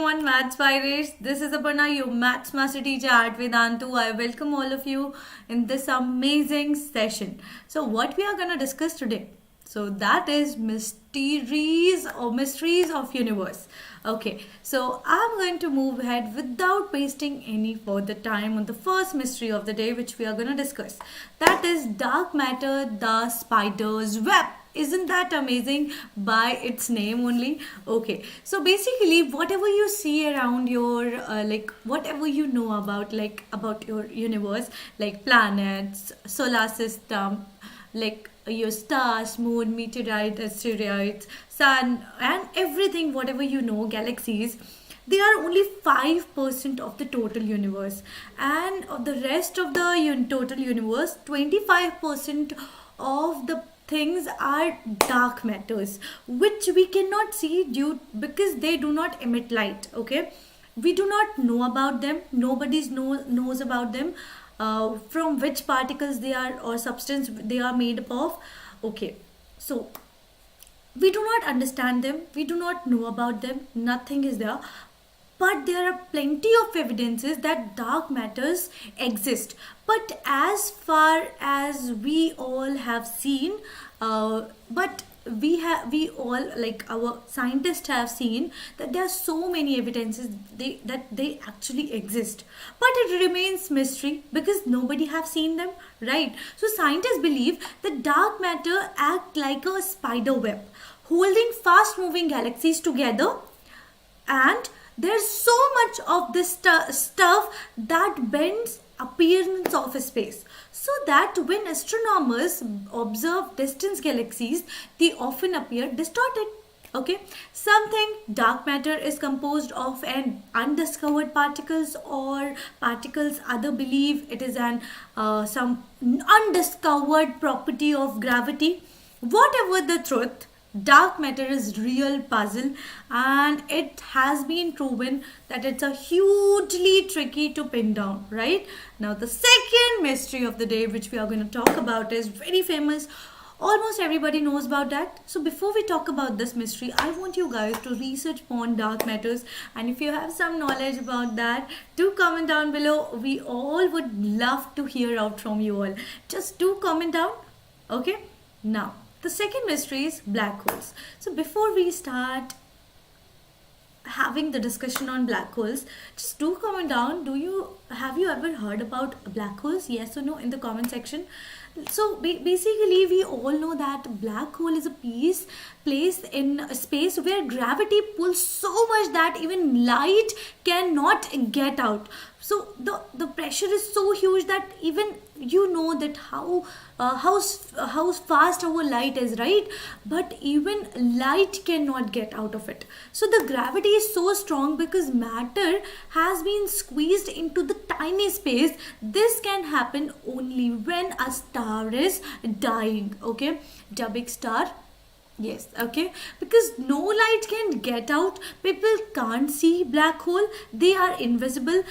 everyone, Maths Pirates. This is Aparna, your Maths Master Teacher at Vedantu. I welcome all of you in this amazing session. So, what we are going to discuss today? So, that is mysteries of universe. Okay, so I'm going to move ahead without wasting any further time on the first mystery of the day, which we are going to discuss. That is dark matter, the spider's web. Isn't that amazing by its name only? Okay, so basically whatever you see around your whatever you know about your universe, like planets, solar system, like your stars, moon, meteorite, asteroids, sun, and everything, whatever you know, galaxies, they are only 5% of the total universe, and of the rest of the total universe, 25% of the things are dark matters, which we cannot see due because they do not emit light. Okay, we do not know about them. Knows about them, from which particles they are or substance they are made up of. Okay, so we do not understand them, we do not know about them, nothing is there, but there are plenty of evidences that dark matters exist. But as far as we all have seen, but we all, like our scientists have seen, that there are so many evidences that they actually exist, but it remains mystery because nobody have seen them, right? So scientists believe that dark matter act like a spider web, holding fast moving galaxies together, and there's so much of this stuff that bends appearance of space, so that when astronomers observe distant galaxies, they often appear distorted. Okay, something dark matter is composed of an undiscovered particles, or particles other believe it is an some undiscovered property of gravity. Whatever the truth, dark matter is real puzzle, and it has been proven that it's a hugely tricky to pin down. Right now, the second mystery of the day which we are going to talk about is very famous. Almost everybody knows about that. So before we talk about this mystery, I want you guys to research on dark matters, and if you have some knowledge about that, do comment down below. We all would love to hear out from you all. Just do comment down. Okay, now the second mystery is black holes. So before we start having the discussion on black holes, just do comment down. Have you ever heard about black holes? Yes or no in the comment section. So basically we all know that black hole is a place in space where gravity pulls so much that even light cannot get out. So the pressure is so huge that even that how fast our light is, right? But even light cannot get out of it. So the gravity is so strong because matter has been squeezed into the tiny space. This can happen only when a star is dying. Okay, the big star. Yes, okay, because no light can get out. People can't see black hole, they are invisible.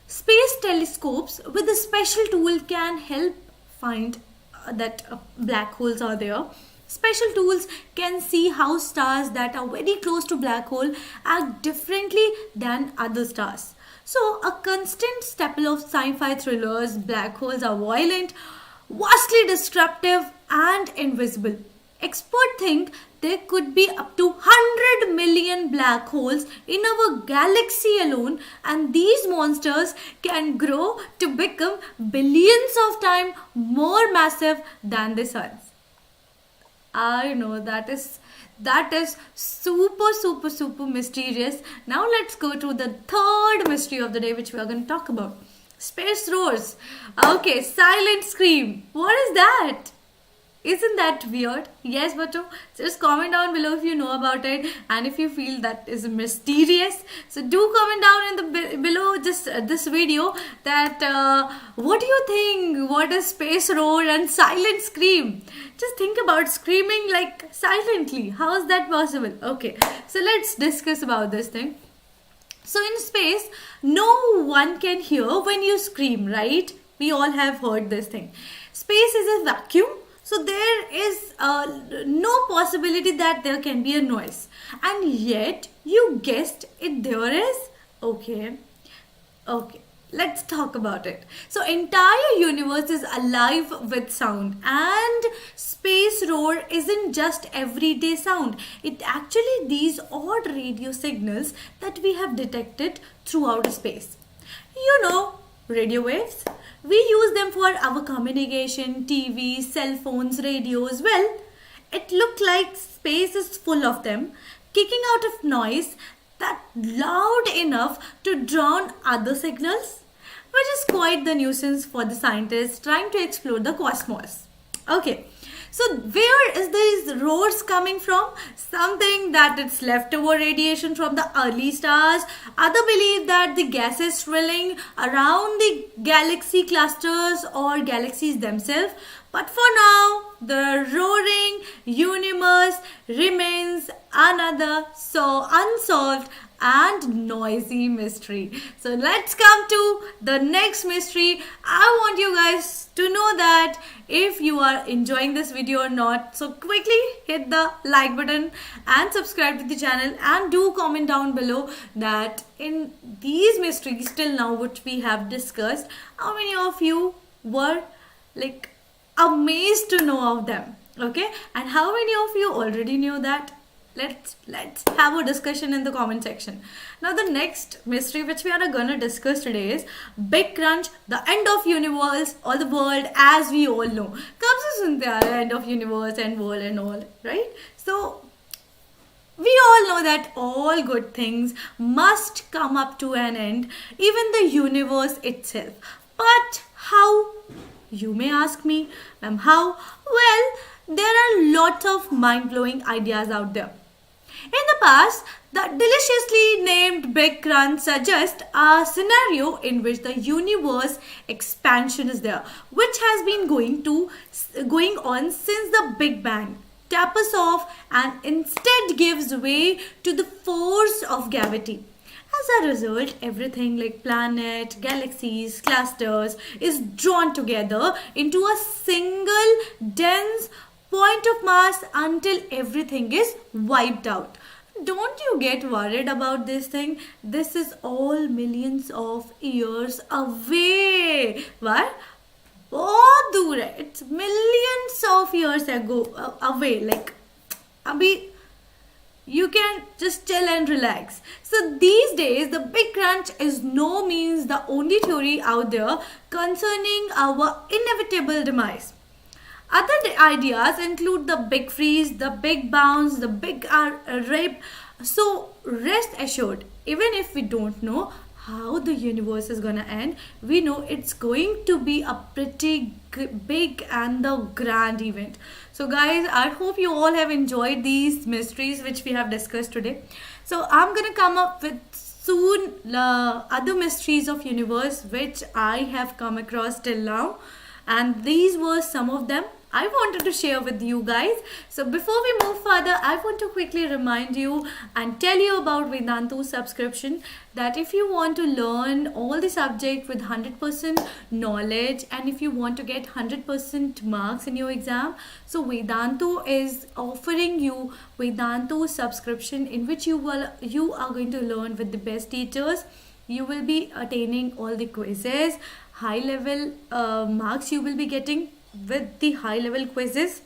Space telescopes with a special tool can help find that black holes are there. Special tools can see how stars that are very close to black hole act differently than other stars. So a constant staple of sci-fi thrillers, black holes are violent, vastly disruptive, and invisible. Experts think there could be up to 100 million black holes in our galaxy alone, and these monsters can grow to become billions of times more massive than the suns. I know that is super mysterious. Now let's go to the third mystery of the day which we are going to talk about. Space roars. Okay, silent scream. What is that? Isn't that weird? Yes, but just comment down below if you know about it, and if you feel that is mysterious. So do comment down in the below this video that what do you think? What is space roar and silent scream? Just think about screaming like silently. How is that possible? Okay, so let's discuss about this thing. So in space, no one can hear when you scream, right? We all have heard this thing. Space is a vacuum, so there is no possibility that there can be a noise. And yet, You guessed it, there is. Okay. Okay, let's talk about it. So entire universe is alive with sound, and space roar isn't just everyday sound. It actually these odd radio signals that we have detected throughout space. You know, radio waves. We use them for our communication, TV, cell phones, radios. Well, it looked like space is full of them, kicking out of noise that loud enough to drown other signals, which is quite the nuisance for the scientists trying to explore the cosmos. Okay, so where is these roars coming from? Something that it's leftover radiation from the early stars. Other believe that the gases swirling around the galaxy clusters or galaxies themselves. But for now, the roaring universe remains another so unsolved and noisy mystery. So let's come to the next mystery. I want you guys to know that if you are enjoying this video or not, so quickly hit the like button and subscribe to the channel, and do comment down below that in these mysteries till now which we have discussed, how many of you were like amazed to know of them. Okay, and how many of you already knew that? Let's have a discussion in the comment section. Now the next mystery which we are gonna discuss today is Big Crunch, the end of universe or the world as we all know. Comes in the end of universe and world and all, right? So we all know that all good things must come up to an end, even the universe itself. But how? You may ask me, ma'am, how? Well, there are lots of mind-blowing ideas out there. In the past, the deliciously named Big Crunch suggests a scenario in which the universe expansion is there, which has been going on since the Big Bang tapers off and instead gives way to the force of gravity. As a result, everything like planet, galaxies, clusters is drawn together into a single dense point of mass until everything is wiped out. Don't you get worried about this thing? This is all millions of years away. Why? बहुत दूर है. It's millions of years ago away. Like, अभी you can just chill and relax. So these days, the Big Crunch is no means the only theory out there concerning our inevitable demise. Other ideas include the big freeze, the big bounce, the big rip. So rest assured, even if we don't know how the universe is gonna end, we know it's going to be a pretty big and the grand event. So guys, I hope you all have enjoyed these mysteries which we have discussed today. So I'm gonna come up with soon other mysteries of universe which I have come across till now, and these were some of them I wanted to share with you guys. So before we move further, I want to quickly remind you and tell you about Vedantu subscription, that if you want to learn all the subject with 100% knowledge, and if you want to get 100% marks in your exam, so Vedantu is offering you Vedantu subscription in which you are going to learn with the best teachers. You will be attaining all the quizzes, high level marks you will be getting with the high level quizzes.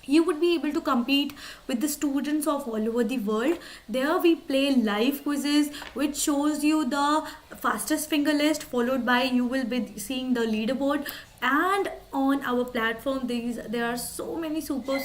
You would be able to compete with the students of all over the world. There we play live quizzes which shows you the fastest finger list, followed by you will be seeing the leaderboard. And on our platform there are so many super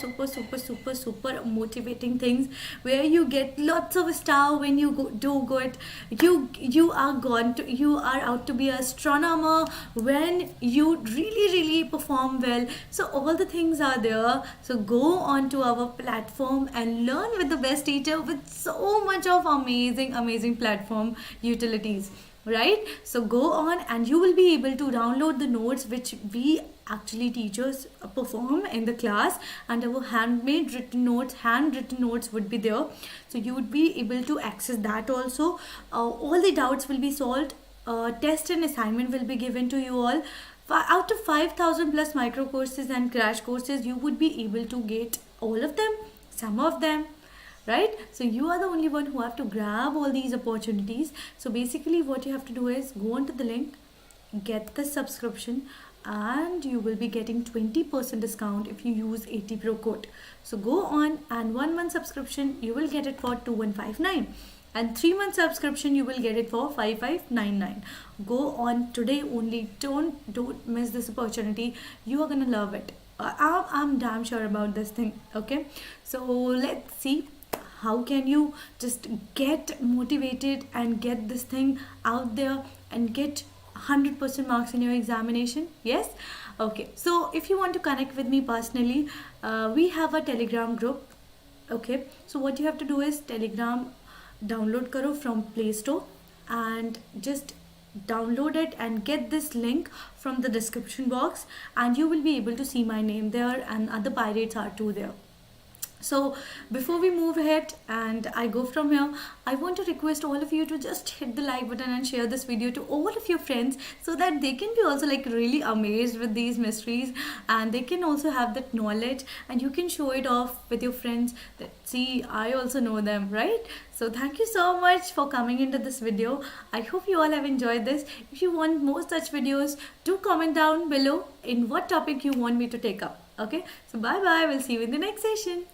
motivating things where you get lots of star when you do good. You are out to be an astronomer when you really perform well. So all the things are there. So go on to our platform and learn with the best teacher with so much of amazing platform utilities, right? So go on and you will be able to download the notes which we actually teachers perform in the class, and our handwritten notes would be there. So you would be able to access that also. All the doubts will be solved. Test and assignment will be given to you all. Out of 5,000 plus micro courses and crash courses, you would be able to get all of them, some of them, right? So you are the only one who have to grab all these opportunities. So basically what you have to do is go onto the link, get the subscription, and you will be getting 20% discount if you use 80 Pro code. So go on, and 1 month subscription you will get it for 2159, and 3 month subscription you will get it for 5599. Go on today only. Don't miss this opportunity. You are gonna love it. I'm damn sure about this thing. Okay, so let's see how can you just get motivated and get this thing out there and get 100% marks in your examination. Yes. Okay, so if you want to connect with me personally, we have a Telegram group. Okay, so what you have to do is Telegram download karo from Play Store, and just download it and get this link from the description box, and you will be able to see my name there, and other pirates are too there. So before we move ahead and I go from here, I want to request all of you to just hit the like button and share this video to all of your friends, so that they can be also like really amazed with these mysteries, and they can also have that knowledge, and you can show it off with your friends that see, I also know them, right? So thank you so much for coming into this video. I hope you all have enjoyed this. If you want more such videos, do comment down below in what topic you want me to take up. Okay, so bye bye, we'll see you in the next session.